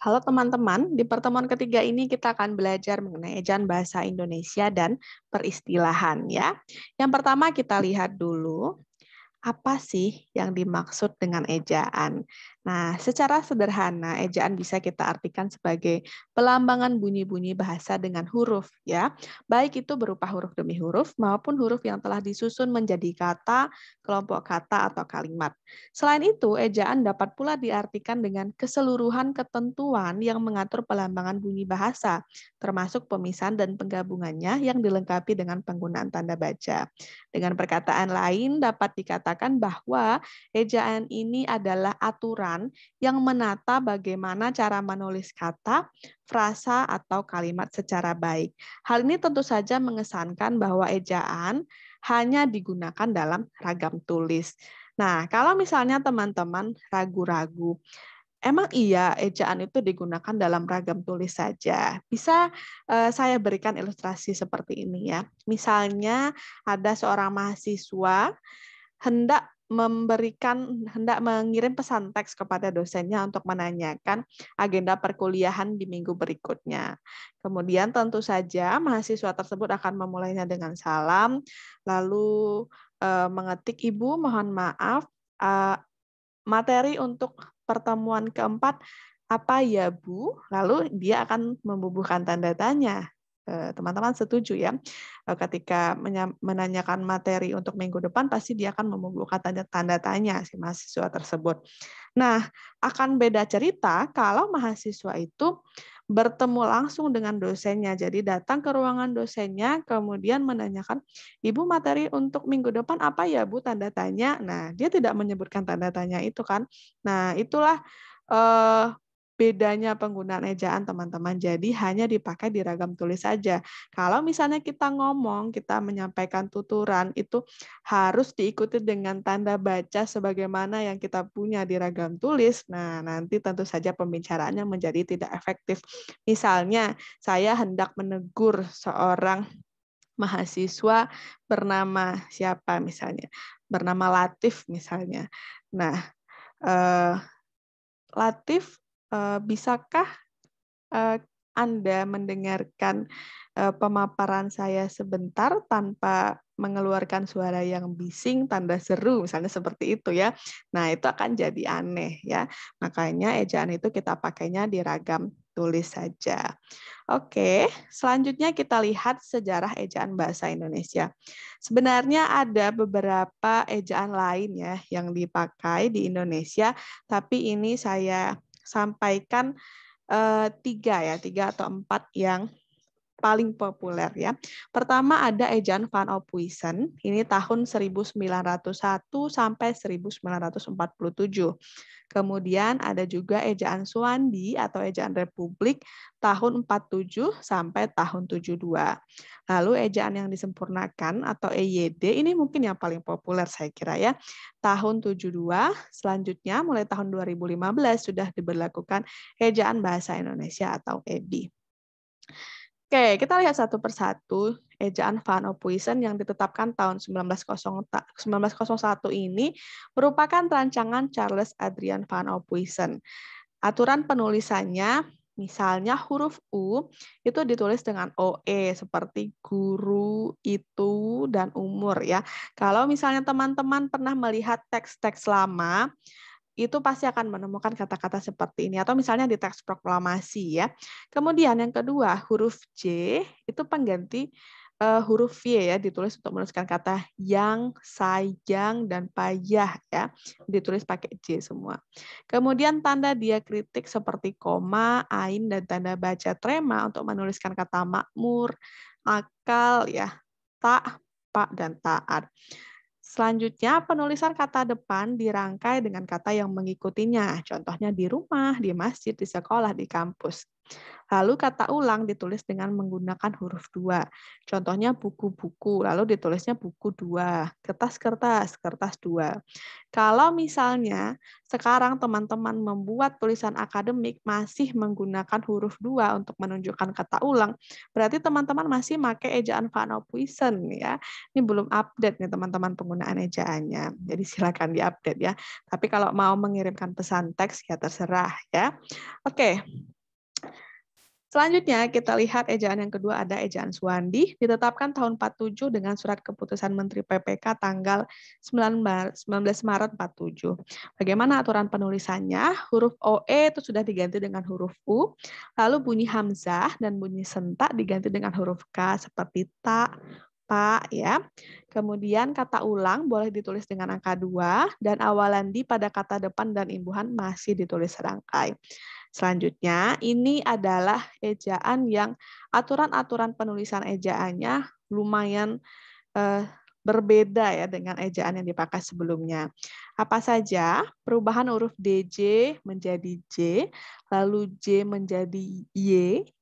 Halo teman-teman, di pertemuan ketiga ini kita akan belajar mengenai ejaan bahasa Indonesia dan peristilahan ya. Yang pertama kita lihat dulu, apa sih yang dimaksud dengan ejaan? Nah, secara sederhana, ejaan bisa kita artikan sebagai pelambangan bunyi-bunyi bahasa dengan huruf, ya. Baik itu berupa huruf demi huruf maupun huruf yang telah disusun menjadi kata, kelompok kata, atau kalimat. Selain itu, ejaan dapat pula diartikan dengan keseluruhan ketentuan yang mengatur pelambangan bunyi bahasa, termasuk pemisahan dan penggabungannya yang dilengkapi dengan penggunaan tanda baca. Dengan perkataan lain, dapat dikatakan bahwa ejaan ini adalah aturan yang menata bagaimana cara menulis kata, frasa, atau kalimat secara baik. Hal ini tentu saja mengesankan bahwa ejaan hanya digunakan dalam ragam tulis. Nah, kalau misalnya teman-teman ragu-ragu, emang iya ejaan itu digunakan dalam ragam tulis saja. Bisa saya berikan ilustrasi seperti ini ya. Misalnya ada seorang mahasiswa hendak mengirim pesan teks kepada dosennya untuk menanyakan agenda perkuliahan di minggu berikutnya. Kemudian tentu saja mahasiswa tersebut akan memulainya dengan salam, lalu mengetik, "Ibu, mohon maaf, eh, materi untuk pertemuan keempat apa ya, Bu?" Lalu dia akan membubuhkan tanda tanya. Teman-teman setuju ya? Ketika menanyakan materi untuk minggu depan, pasti dia akan membubuhkan tanda tanya si mahasiswa tersebut. Nah, akan beda cerita kalau mahasiswa itu bertemu langsung dengan dosennya. Jadi datang ke ruangan dosennya, kemudian menanyakan, "Ibu, materi untuk minggu depan apa ya, Bu?" Tanda tanya. Nah, dia tidak menyebutkan tanda tanya itu kan. Nah, itulah eh, bedanya penggunaan ejaan, teman-teman. Jadi hanya dipakai di ragam tulis saja. Kalau misalnya kita ngomong, kita menyampaikan tuturan, itu harus diikuti dengan tanda baca sebagaimana yang kita punya di ragam tulis. Nah, nanti tentu saja pembicaraannya menjadi tidak efektif. Misalnya, saya hendak menegur seorang mahasiswa bernama siapa misalnya, bernama Latif misalnya. Nah, eh, Latif, bisakah Anda mendengarkan pemaparan saya sebentar tanpa mengeluarkan suara yang bising, tanda seru, misalnya seperti itu ya. Nah, itu akan jadi aneh ya. Makanya ejaan itu kita pakainya di ragam tulis saja. Oke, selanjutnya kita lihat sejarah ejaan bahasa Indonesia. Sebenarnya ada beberapa ejaan lain ya yang dipakai di Indonesia, tapi ini saya sampaikan tiga atau empat yang paling populer ya. Pertama ada ejaan Van Ophuijsen, ini tahun 1901 sampai 1947. Kemudian ada juga ejaan Suwandi atau ejaan Republik tahun 47 sampai tahun 72. Lalu ejaan yang disempurnakan atau EYD ini mungkin yang paling populer saya kira ya. Tahun 72, selanjutnya mulai tahun 2015 sudah diberlakukan ejaan bahasa Indonesia atau EBI. Oke, kita lihat satu persatu ejaan Van Ophuijsen yang ditetapkan tahun 1901 ini merupakan rancangan Charles Adrian Van Ophuijsen. Aturan penulisannya, misalnya huruf U itu ditulis dengan OE seperti guru, itu, dan umur ya. Kalau misalnya teman-teman pernah melihat teks-teks lama, itu pasti akan menemukan kata-kata seperti ini. Atau misalnya di teks proklamasi ya. Kemudian yang kedua, huruf J itu pengganti huruf Y ya, ditulis untuk menuliskan kata yang, sayang, dan payah ya. Ditulis pakai J semua. Kemudian tanda diakritik seperti koma, ain, dan tanda baca trema untuk menuliskan kata makmur, akal ya, tak, pak, dan taat. Selanjutnya, penulisan kata depan dirangkai dengan kata yang mengikutinya. Contohnya di rumah, di masjid, di sekolah, di kampus. Lalu kata ulang ditulis dengan menggunakan huruf 2. Contohnya buku-buku, lalu ditulisnya buku 2. Kertas-kertas, kertas 2. Kalau misalnya sekarang teman-teman membuat tulisan akademik masih menggunakan huruf 2 untuk menunjukkan kata ulang, berarti teman-teman masih pakai ejaan Van Ophuijsen ya. Ini belum update nih teman-teman penggunaan ejaannya. Jadi silakan diupdate ya. Tapi kalau mau mengirimkan pesan teks ya terserah ya. Oke. Selanjutnya kita lihat ejaan yang kedua, ada ejaan Suwandi, ditetapkan tahun 47 dengan surat keputusan Menteri PPK tanggal 19 Maret 47. Bagaimana aturan penulisannya? Huruf OE itu sudah diganti dengan huruf U, lalu bunyi hamzah dan bunyi sentak diganti dengan huruf K seperti tak, pak, ya. Kemudian kata ulang boleh ditulis dengan angka 2 dan awalan di pada kata depan dan imbuhan masih ditulis serangkai. Selanjutnya, ini adalah ejaan yang aturan-aturan penulisan ejaannya lumayan berbeda ya dengan ejaan yang dipakai sebelumnya. Apa saja? Perubahan huruf DJ menjadi J, lalu J menjadi Y,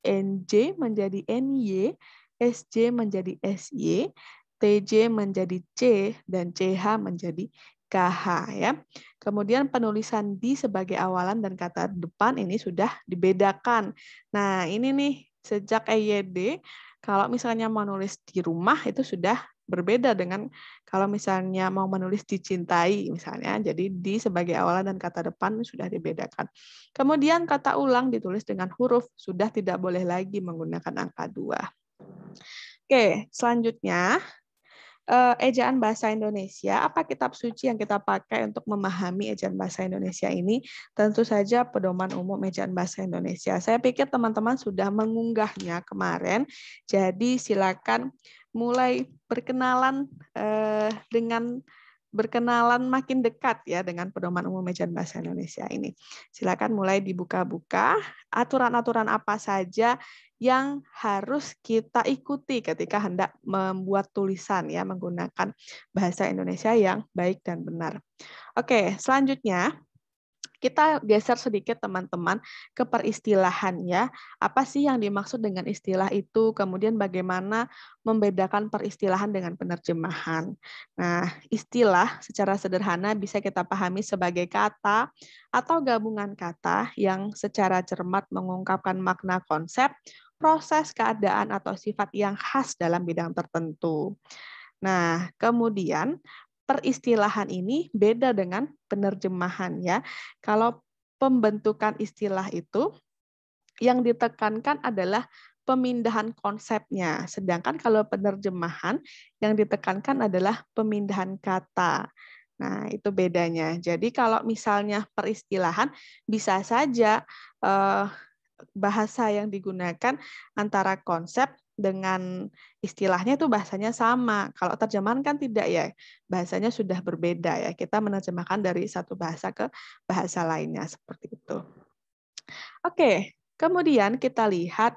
NJ menjadi NY, SJ menjadi SY, TJ menjadi C, dan CH menjadi KH ya. Kemudian penulisan di sebagai awalan dan kata depan ini sudah dibedakan. Nah, ini nih sejak EYD kalau misalnya mau nulis di rumah itu sudah berbeda dengan kalau misalnya mau menulis dicintai misalnya. Jadi di sebagai awalan dan kata depan sudah dibedakan. Kemudian kata ulang ditulis dengan huruf, sudah tidak boleh lagi menggunakan angka 2. Oke, selanjutnya ejaan bahasa Indonesia, apa kitab suci yang kita pakai untuk memahami ejaan bahasa Indonesia ini? Tentu saja Pedoman Umum Ejaan Bahasa Indonesia. Saya pikir teman-teman sudah mengunggahnya kemarin, jadi silakan mulai berkenalan makin dekat ya dengan Pedoman Umum Ejaan Bahasa Indonesia ini. Silakan mulai dibuka-buka aturan-aturan apa saja yang harus kita ikuti ketika hendak membuat tulisan ya menggunakan bahasa Indonesia yang baik dan benar. Oke, selanjutnya kita geser sedikit teman-teman ke peristilahan ya. Apa sih yang dimaksud dengan istilah itu? Kemudian bagaimana membedakan peristilahan dengan penerjemahan. Nah, istilah secara sederhana bisa kita pahami sebagai kata atau gabungan kata yang secara cermat mengungkapkan makna konsep, proses, keadaan, atau sifat yang khas dalam bidang tertentu. Nah, kemudian peristilahan ini beda dengan penerjemahan ya. Kalau pembentukan istilah itu yang ditekankan adalah pemindahan konsepnya, sedangkan kalau penerjemahan yang ditekankan adalah pemindahan kata. Nah, itu bedanya. Jadi kalau misalnya peristilahan bisa saja bahasa yang digunakan antara konsep dengan istilahnya itu bahasanya sama. Kalau terjemahan kan tidak ya, bahasanya sudah berbeda ya. Kita menerjemahkan dari satu bahasa ke bahasa lainnya seperti itu. Oke, kemudian kita lihat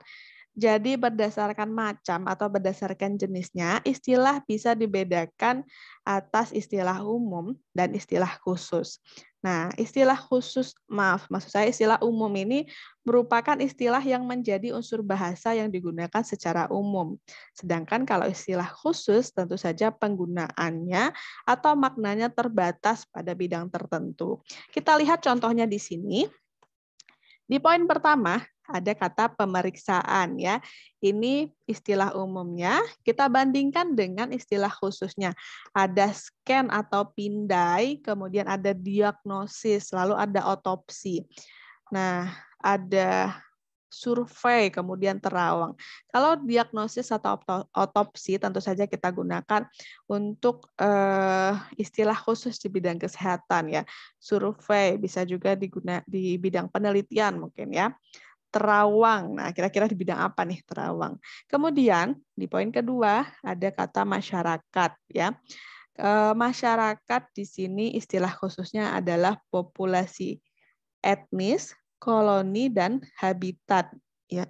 jadi berdasarkan macam atau berdasarkan jenisnya, istilah bisa dibedakan atas istilah umum dan istilah khusus. Nah, istilah khusus, maksud saya istilah umum ini merupakan istilah yang menjadi unsur bahasa yang digunakan secara umum. Sedangkan kalau istilah khusus tentu saja penggunaannya atau maknanya terbatas pada bidang tertentu. Kita lihat contohnya di sini. Di poin pertama ada kata pemeriksaan ya. Ini istilah umumnya, kita bandingkan dengan istilah khususnya. Ada scan atau pindai, kemudian ada diagnosis, lalu ada otopsi. Nah, ada survei, kemudian terawang. Kalau diagnosis atau otopsi tentu saja kita gunakan untuk istilah khusus di bidang kesehatan ya. Survei bisa juga digunakan di bidang penelitian mungkin ya. Terawang, nah kira-kira di bidang apa nih terawang? Kemudian di poin kedua ada kata masyarakat ya. Masyarakat di sini istilah khususnya adalah populasi etnis, koloni, dan habitat. Ya.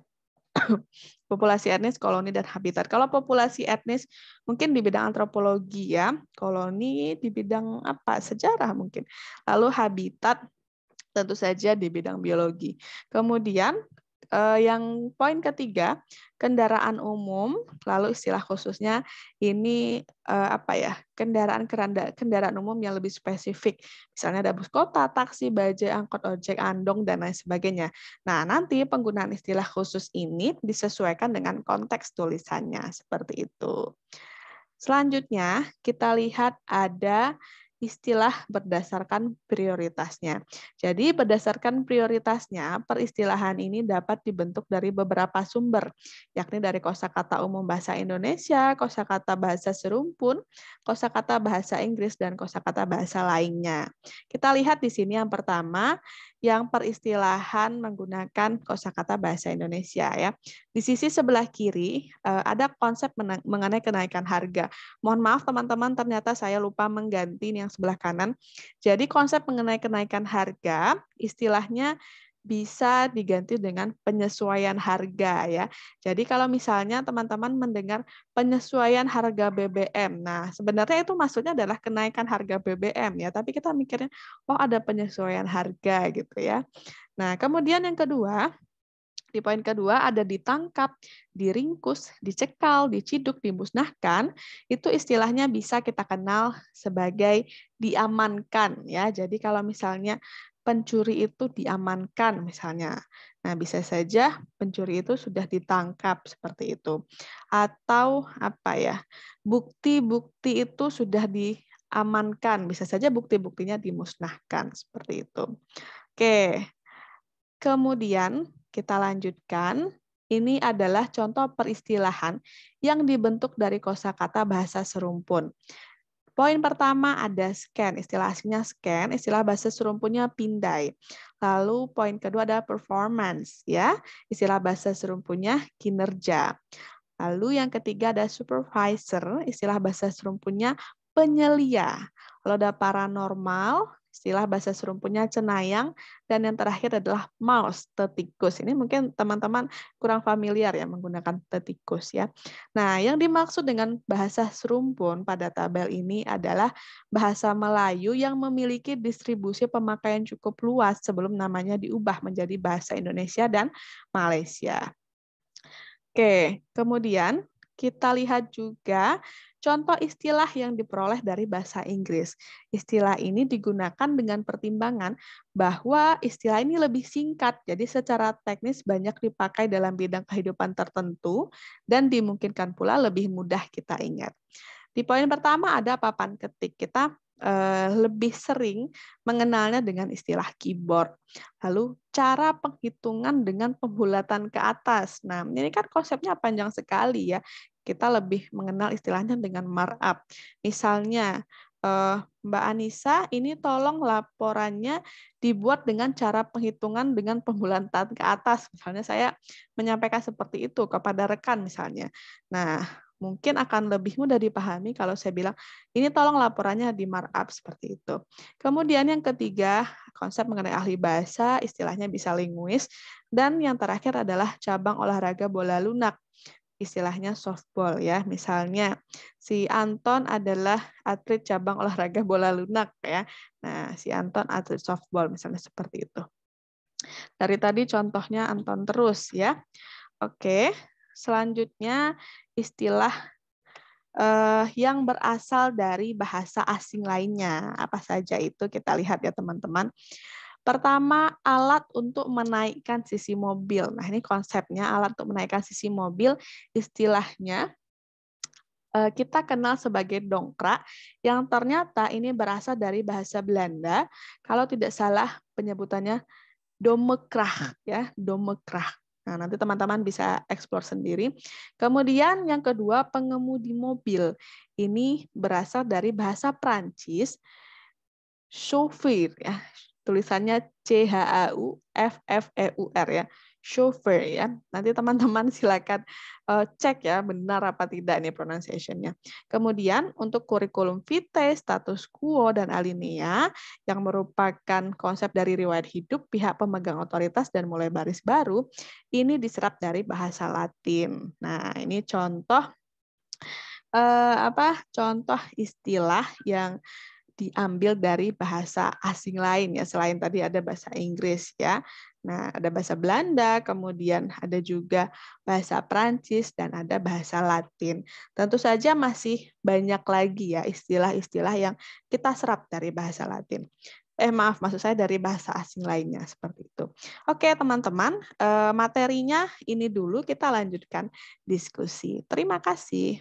Populasi etnis, koloni, dan habitat. Kalau populasi etnis mungkin di bidang antropologi ya, koloni di bidang apa? Sejarah mungkin. Lalu habitat tentu saja di bidang biologi. Kemudian yang poin ketiga, kendaraan umum, lalu istilah khususnya ini apa ya? Kendaraan umum yang lebih spesifik. Misalnya ada bus kota, taksi, bajai, angkot, ojek, andong dan lain sebagainya. Nah, nanti penggunaan istilah khusus ini disesuaikan dengan konteks tulisannya seperti itu. Selanjutnya, kita lihat ada istilah berdasarkan prioritasnya. Jadi berdasarkan prioritasnya, peristilahan ini dapat dibentuk dari beberapa sumber, yakni dari kosakata umum bahasa Indonesia, kosakata bahasa serumpun, kosakata bahasa Inggris, dan kosakata bahasa lainnya. Kita lihat di sini yang pertama, yang peristilahan menggunakan kosakata bahasa Indonesia ya. Di sisi sebelah kiri ada konsep mengenai kenaikan harga. Mohon maaf teman-teman, ternyata saya lupa mengganti yang sebelah kanan. Jadi konsep mengenai kenaikan harga istilahnya bisa diganti dengan penyesuaian harga ya. Jadi kalau misalnya teman-teman mendengar penyesuaian harga BBM, nah sebenarnya itu maksudnya adalah kenaikan harga BBM ya, tapi kita mikirnya oh ada penyesuaian harga gitu ya. Nah, kemudian yang kedua, di poin kedua ada ditangkap, diringkus, dicekal, diciduk, dimusnahkan. Itu istilahnya bisa kita kenal sebagai diamankan ya. Jadi kalau misalnya pencuri itu diamankan misalnya. Nah, bisa saja pencuri itu sudah ditangkap seperti itu. Atau apa ya? Bukti-bukti itu sudah diamankan, bisa saja bukti-buktinya dimusnahkan seperti itu. Oke. Kemudian kita lanjutkan. Ini adalah contoh peristilahan yang dibentuk dari kosakata bahasa serumpun. Poin pertama ada scan, istilah aslinya scan, istilah bahasa serumpunnya pindai. Lalu poin kedua ada performance, ya, istilah bahasa serumpunnya kinerja. Lalu yang ketiga ada supervisor, istilah bahasa serumpunnya penyelia. Lalu ada paranormal, istilah bahasa serumpunnya cenayang, dan yang terakhir adalah mouse, tetikus. Ini mungkin teman-teman kurang familiar ya menggunakan tetikus ya. Nah, yang dimaksud dengan bahasa serumpun pada tabel ini adalah bahasa Melayu yang memiliki distribusi pemakaian cukup luas sebelum namanya diubah menjadi bahasa Indonesia dan Malaysia. Oke, kemudian kita lihat juga contoh istilah yang diperoleh dari bahasa Inggris. Istilah ini digunakan dengan pertimbangan bahwa istilah ini lebih singkat, jadi secara teknis banyak dipakai dalam bidang kehidupan tertentu dan dimungkinkan pula lebih mudah kita ingat. Di poin pertama ada papan ketik. Kita lebih sering mengenalnya dengan istilah keyboard. Lalu cara penghitungan dengan pembulatan ke atas. Nah, ini kan konsepnya panjang sekali ya. Kita lebih mengenal istilahnya dengan markup. Misalnya, Mbak Anissa, ini tolong laporannya dibuat dengan cara penghitungan dengan pembulatan ke atas. Misalnya saya menyampaikan seperti itu kepada rekan misalnya. Nah, mungkin akan lebih mudah dipahami kalau saya bilang, ini tolong laporannya di markup seperti itu. Kemudian yang ketiga, konsep mengenai ahli bahasa, istilahnya bisa linguis. Dan yang terakhir adalah cabang olahraga bola lunak, istilahnya softball ya. Misalnya, si Anton adalah atlet cabang olahraga bola lunak ya. Nah, si Anton atlet softball, misalnya seperti itu. Dari tadi contohnya Anton terus ya. Oke, selanjutnya istilah yang berasal dari bahasa asing lainnya. Apa saja itu kita lihat ya teman-teman. Pertama, alat untuk menaikkan sisi mobil. Nah, ini konsepnya alat untuk menaikkan sisi mobil, istilahnya kita kenal sebagai dongkrak, yang ternyata ini berasal dari bahasa Belanda. Kalau tidak salah penyebutannya domekrach ya, domekrach. Nah, nanti teman-teman bisa eksplor sendiri. Kemudian yang kedua, pengemudi mobil. Ini berasal dari bahasa Prancis, chauffeur ya. Tulisannya CHAUFFEUR ya. Chauffeur ya. Nanti teman-teman silakan cek ya benar apa tidak nih pronunciation-nya. Kemudian untuk kurikulum vitae, status quo, dan alinea yang merupakan konsep dari riwayat hidup pihak pemegang otoritas dan mulai baris baru, ini diserap dari bahasa Latin. Nah, ini contoh contoh istilah yang diambil dari bahasa asing lain ya, selain tadi ada bahasa Inggris ya. Nah, ada bahasa Belanda, kemudian ada juga bahasa Prancis dan ada bahasa Latin. Tentu saja masih banyak lagi ya istilah-istilah yang kita serap dari bahasa Latin. Maaf, maksud saya dari bahasa asing lainnya seperti itu. Oke, teman-teman, materinya ini dulu, kita lanjutkan diskusi. Terima kasih.